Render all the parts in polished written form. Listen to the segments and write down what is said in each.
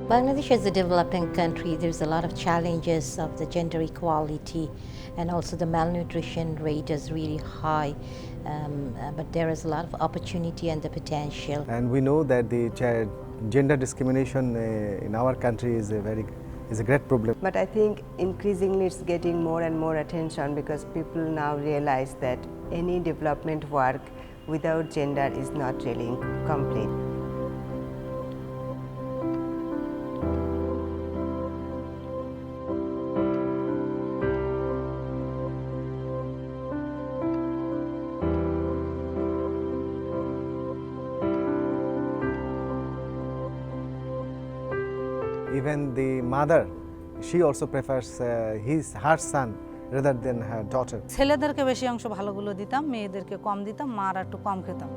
Bangladesh is a developing country. There's a lot of challenges of the gender equality, and also the malnutrition rate is really high. But there is a lot of opportunity and the potential. And we know that the gender discrimination in our country is a great problem. But I think increasingly it's getting more and more attention because people now realize that any development work without gender is not really complete. Even the mother, she also prefers her son rather than her daughter. ছেলেদেরকে বেশি অংশ ভালোগুলো দিতাম, মেয়েদেরকে কম দিতাম, মারা একটু কম খেতাম।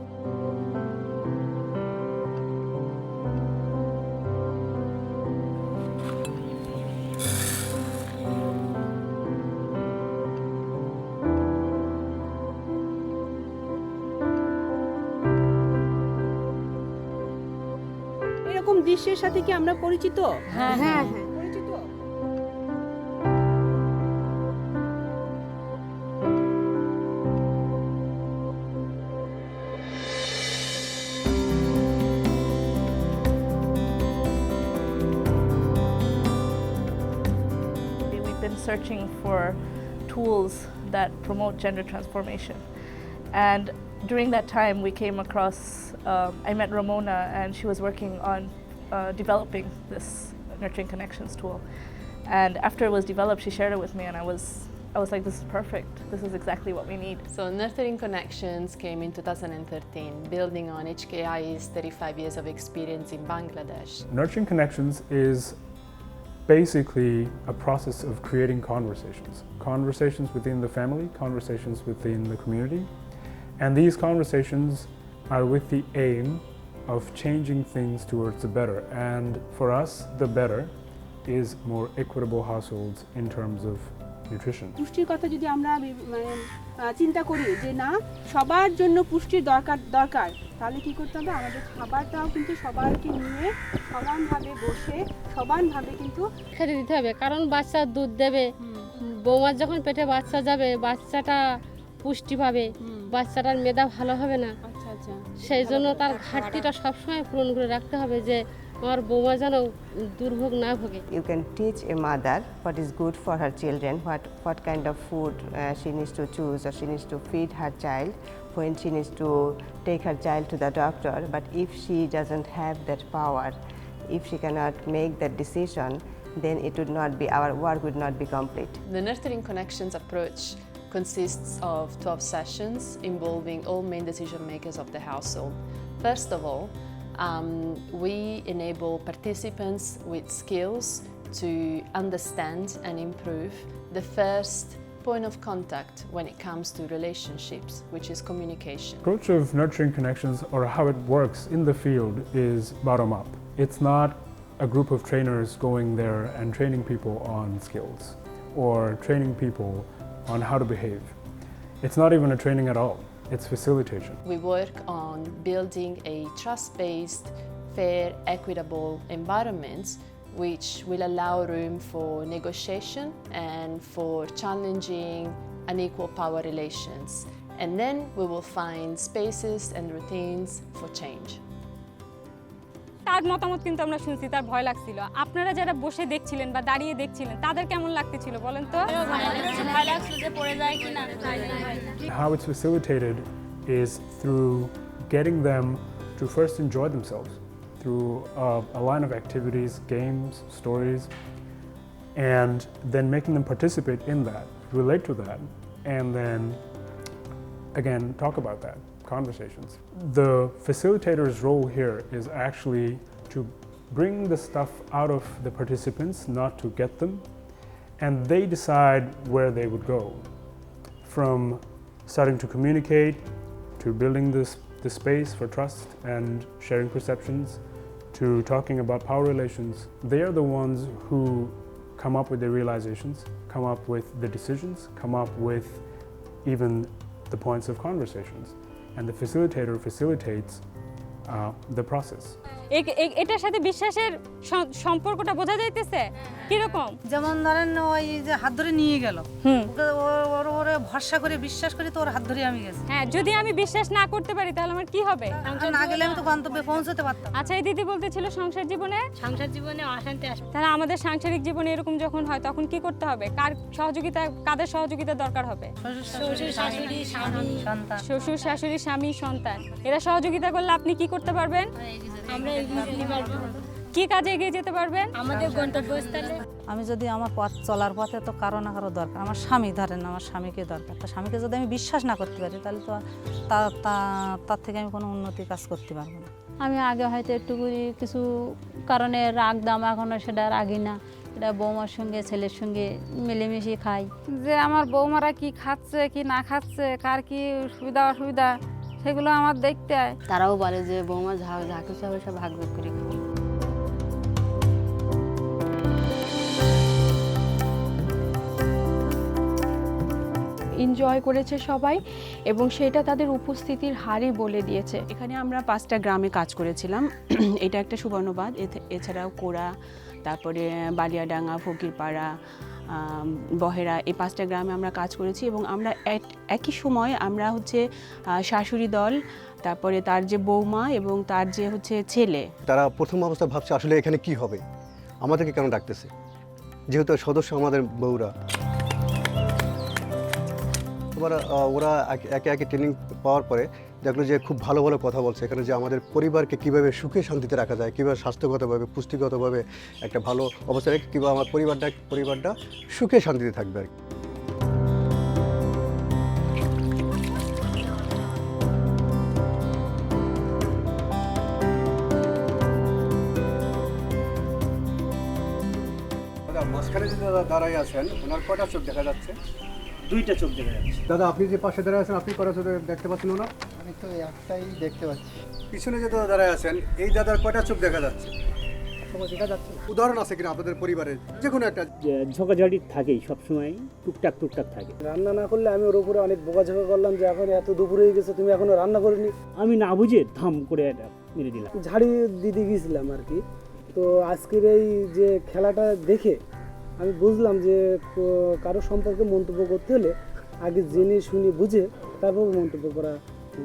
এরকম দৃশ্যের সাথে কি আমরা পরিচিত? হ্যাঁ হ্যাঁ পরিচিত। We've been searching for tools that promote gender transformation, and during that time we came across, I met Ramona, and she was working on developing this Nurturing Connections tool. And after it was developed, she shared it with me, and I was like, this is perfect. This is exactly what we need. So Nurturing Connections came in 2013, building on HKI's 35 years of experience in Bangladesh. Nurturing Connections is basically a process of creating conversations. Conversations within the family, conversations within the community. And these conversations are with the aim of changing things towards the better. And for us, the better is more equitable households in terms of nutrition. পুষ্টির কথা যদি আমরা চিন্তা করি যে না সবার জন্য পুষ্টির দরকার তাহলে কি করতে হবে আমাদের খাবারটাও কিন্তু সবাইকে নিয়ে সমানভাবে বসে সমানভাবে কিন্তু খেতে দিতে হবে কারণ বাচ্চা দুধ দেবে বৌমার যখন পেটে বাচ্চা যাবে বাচ্চাটা পুষ্টি পাবে বাচ্চাটার মেধা ভালো হবে না সেই জন্য তার ঘাটতিটা সবসময় পূরণ করে রাখতে হবে যে আমার বৌমা যেন দুর্ভোগ না ভোগে। You can teach a mother what is good for her children, what kind of food she needs to choose, or she needs to feed her child, when she needs to take her child to the doctor. But if she doesn't have that power, if she cannot make that decision, then it would not be, our work would not be complete. The Nurturing Connections approach consists of 12 sessions involving all main decision makers of the household. First of all, we enable participants with skills to understand and improve the first point of contact when it comes to relationships, which is communication. The approach of Nurturing Connections, or how it works in the field, is bottom up. It's not a group of trainers going there and training people on skills or training people on how to behave. It's not even a training at all. It's facilitation. We work on building a trust-based, fair, equitable environment which will allow room for negotiation and for challenging unequal power relations. And then we will find spaces and routines for change. তার মতামত কিন্তু আমরা শুনছি তার ভয় লাগছিল আপনারা যারা বসে দেখছিলেন বা দাঁড়িয়ে দেখছিলেন তাদের কেমন লাগতেছিল বলেন তো ভয় লাগছিল যে পড়ে যায় কিনা How it's facilitated is through getting them to first enjoy themselves through a line of activities, games, stories, and then making them participate in that, relate to that, and then again talk about that. Conversations. The facilitator's role here is actually to bring the stuff out of the participants, not to get them, and they decide where they would go. From starting to communicate, to building the space for trust and sharing perceptions, to talking about power relations. They are the ones who come up with the realizations, come up with the decisions, come up with even the points of conversations. And the facilitator facilitates the process. এটার সাথে বিশ্বাসের সম্পর্কটা বোঝা যাইতেছে কিরকম? যেমন ধরেন ওই যে হাত ধরে নিয়ে গেল, হুম, ওরে ভরসা করে বিশ্বাস করে তো ওর হাত ধরে আমি গেছি। হ্যাঁ, যদি আমি বিশ্বাস না করতে পারি তাহলে আমার কি হবে? না গেলে আমি তো গন্তব্যে পৌঁছতে পারতাম। আচ্ছা, এই দিদি বলতেছিল সংসার জীবনে অশান্তি আসবে। তাহলে আমাদের সাংসারিক জীবনে এরকম যখন হয় তখন কি করতে হবে? কাদের সহযোগিতা দরকার হবে? শ্বশুর শাশুড়ি স্বামী সন্তান, শ্বশুর শাশুড়ি স্বামী সন্তান, এরা সহযোগিতা করলে আপনি কি করতে পারবেন? আমরা এগিয়ে যেতে পারবো, কি কাজে এগিয়ে যেতে পারবেন? আমাদের গন্তব্যস্থলে। আমি যদি আমার পথ চলার পথে তো কারো না কারো দরকার, আমার স্বামী ধরেন, আমার স্বামীকে দরকার, তা স্বামীকে যদি আমি বিশ্বাস না করতে পারি তাহলে তো তার থেকে আমি কোনো উন্নতি কাজ করতে পারবো না। আমি আগে হয়তো একটু করে কিছু কারণে রাগতাম, এখনও সেটা রাগি না। এটা বৌমার সঙ্গে ছেলের সঙ্গে মিলেমিশে খাই। যে আমার বৌমারা কি খাচ্ছে কি না খাচ্ছে, কার কি সুবিধা অসুবিধা, সেগুলো আমার দেখতে হয়। তারাও বলে যে বৌমা যা কিছু হবে সব ভাগ ভাগ করে খাই। এনজয় করেছে সবাই এবং সেটা তাদের উপস্থিতির হারই বলে দিয়েছে। এখানে আমরা 5টা গ্রামে কাজ করেছিলাম। এটা একটা সুবর্ণবাদ, এছাড়াও কোড়া, তারপরে বালিয়াডাঙ্গা, ফকিরপাড়া, বহেরা, এই 5টা গ্রামে আমরা কাজ করেছি এবং আমরা একই সময় আমরা হচ্ছে শাশুড়ি দল, তারপরে তার যে বৌমা এবং তার যে হচ্ছে ছেলে। তারা প্রথম অবস্থায় ভাবছে আসলে এখানে কি হবে, আমাদেরকে কেন ডাকতেছে, যেহেতু সদস্য আমাদের বউরা। ওরা একে একে ট্রেনিং পাওয়ার পরে দেখলো যে খুব ভালো ভালো কথা বলছে এখানে, যে আমাদের পরিবারকে কীভাবে সুখে শান্তিতে রাখা যায়, কীভাবে স্বাস্থ্যগতভাবে পুষ্টিগতভাবে একটা ভালো অবস্থায় রেখে কীভাবে আমার পরিবারটা সুখে শান্তিতে থাকবে আর কি। মাঝখানে যে দাদা দাঁড়াই আছেন, ওনার কটা চোখ দেখা যাচ্ছে? 2টা চোখ দেখা যাচ্ছে। দাদা আপনি যে পাশে দাঁড়ায় আছেন, আপনি কটা চোখ দেখতে পাচ্ছেন ওনার? আমি তো একটাই দেখতে পাচ্ছি। পিছনে যে দাদা দাঁড়ায় আছেন, এই দাদার কটা চোখ দেখা যাচ্ছে? দেখা যাচ্ছে। উদাহরণ আছে কিনা আপনাদের পরিবারের যে কোনো একটা? ঝগড়াঝাটি থাকেই, সবসময় টুকটাক থাকে। রান্না না করলে আমি ওর উপরে অনেক বকাঝকা করলাম যে এখন এত দুপুর হয়ে গেছে, তুমি এখনো রান্না করিনি। আমি না বুঝে ধাম করে এটা মেরে দিলাম, ঝাড়ি দিতে গিয়েছিলাম আর কি। তো আজকের এই যে খেলাটা দেখে আমি বুঝলাম যে কারো সম্পর্কে মন্তব্য করতে হলে আগে জেনে শুনে বুঝে তারপর মন্তব্য করা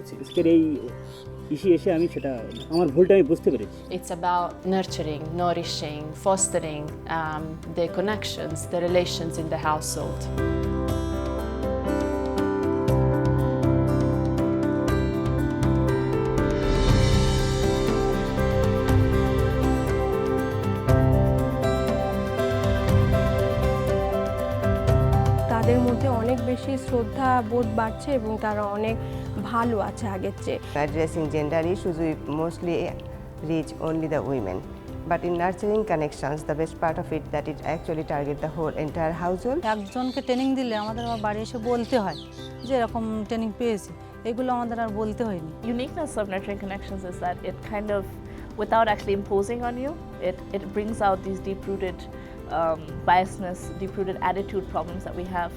উচিত। আজকের এই এসে আমি সেটা আমার ভুলটা আমি বুঝতে পেরেছি। It's about nurturing, nourishing, fostering the connections, the relations in the household. তাদের মধ্যে অনেক বেশি শ্রদ্ধা বোধ বাড়ছে এবং তারা অনেক ভালো আছে আগের চেয়ে। Addressing gender issues, we mostly reach only the women. But in nurturing connections, the best part of it that it actually target the whole entire household. একজনকে ট্রেনিং দিলে আমাদের আবার বাড়ি এসে বলতে হয় যে এরকম ট্রেনিং পেয়েছি, এগুলো আমাদের আর বলতে হয়নি। Uniqueness of nurturing connections is that it kind of, without actually imposing on you, it brings out these deep-rooted biasness, deep-rooted attitude problems that we have,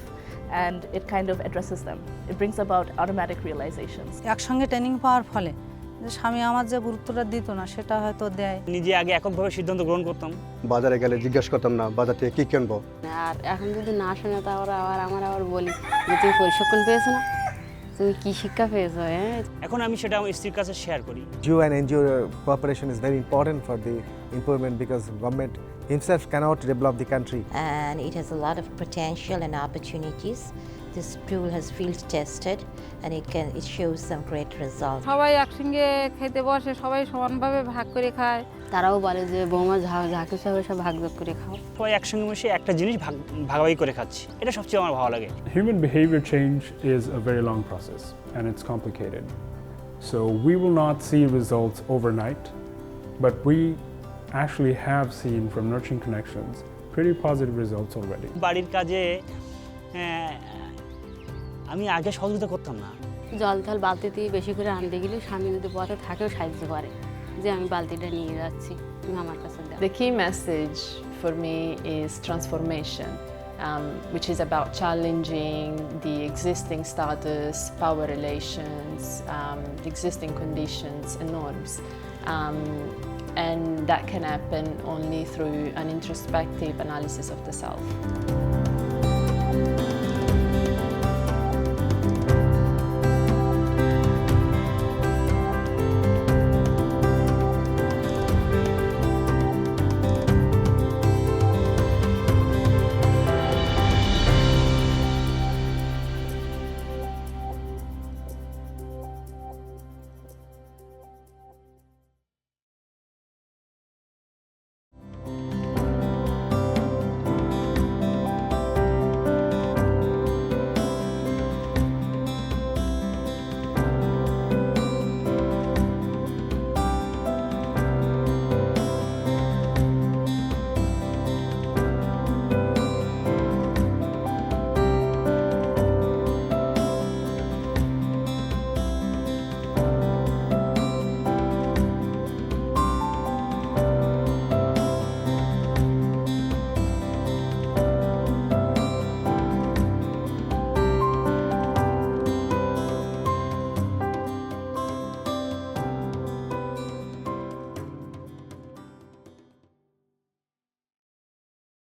and it kind of addresses them. It brings about automatic realizations. একসঙ্গে training পাওয়ার ফলে যে স্বামী আমার যে গুরুত্বটা দিত না সেটা হয়তো দেয়। নিজে আগে এককভাবে সিদ্ধান্ত গ্রহণ করতাম, বাজারে গেলে জিজ্ঞাসা করতাম না বাজার থেকে কী কিনবো। আর এখন যদি না শোনে তারপর আমরা বলি যে তুমি প্রশিক্ষণ পেয়েছো না, তুমি কি শিক্ষা পেয়েছো। এখন আমি সেটা আমার স্ত্রীর কাছে শেয়ার করি। NGO and NGO cooperation is very important for the improvement because government himself cannot develop the country. And it has a lot of potential and opportunities. This tool has field tested and it shows some great results. সবাই একসঙ্গে খেতে বসে, সবাই সমানভাবে ভাগ করে খায়। তারাও বলে যে বৌমা যা কিছু হবে সব ভাগ ভাগ করে খাও। সবাই একসঙ্গে বসে একটা জিনিস ভাগাভাগি করে খাচ্ছি, এটা সবচেয়ে আমার ভালো লাগে। Human behavior change is a very long process and it's complicated. So we will not see results overnight, but we actually have seen from nurturing connections pretty positive results already. বাড়ির কাজে আমি আগে সহযোগিতা করতাম না। জল থল বালতিতে বেশি করে আনতে গেলে স্বামী যদি পথে থাকেও সাহায্য করে যে আমি বালতিটা নিয়ে যাচ্ছি, তুমি আমার কাছে দাও। The key message for me is transformation, which is about challenging the existing status, power relations, the existing conditions and norms. and that can happen only through an introspective analysis of the self.